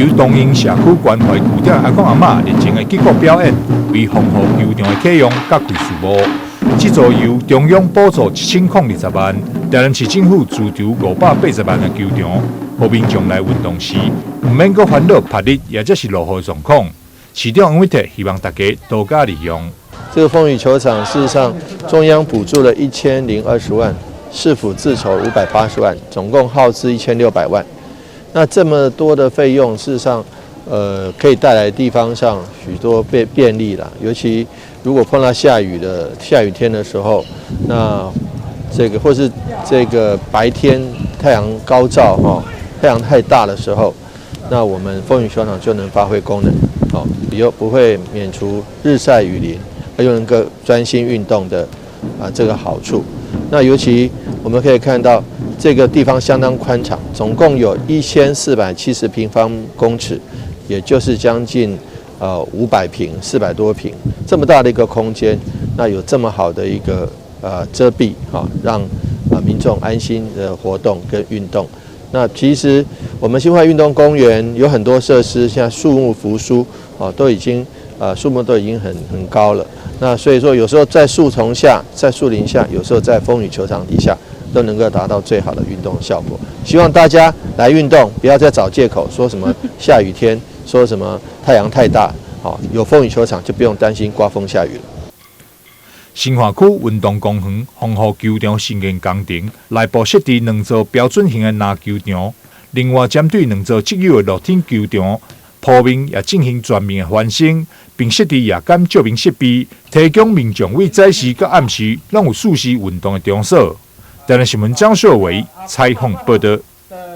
由东营社区关怀据点阿公阿嬷热情的结果表演，为丰富球场的启用甲开序幕。这座由中央补助1020万，台南市政府资助580万的球场，和民众来运动时，唔免阁烦恼拍日或者是落雨状况。市长王伟特希望大家多加利用。这个风雨球场事实上中央补助了1020万，市府自筹580万，总共耗资1600万。那这么多的费用，事实上，可以带来地方上许多便利啦。尤其如果碰到下雨天的时候，那这个或是这个白天太阳高照太阳太大的时候，那我们风雨球场就能发挥功能，不会免除日晒雨淋，而又能够专心运动的这个好处。那尤其我们可以看到。这个地方相当宽敞，总共有1470平方公尺，也就是将近500平，400多平，这么大的一个空间，那有这么好的一个遮蔽让民众安心的活动跟运动。那其实我们新化运动公园有很多设施，现在树木扶疏都已经树木都已经很高了。那所以说有时候在树丛下，在树林下，有时候在风雨球场底下。都能够达到最好的运动效果。希望大家来运动，不要再找借口说什么下雨天，说什么太阳太大，有风雨球场就不用担心刮风下雨了。新华区运动公园丰富球场新建工程，内部设置2座标准型的篮球场，另外针对2座既有的露天球场，铺面也进行全面的翻新，并设置夜间照明设备，提供民众为早时和暗时拢有舒适运动的场所。台南新闻张硕伟采访报道。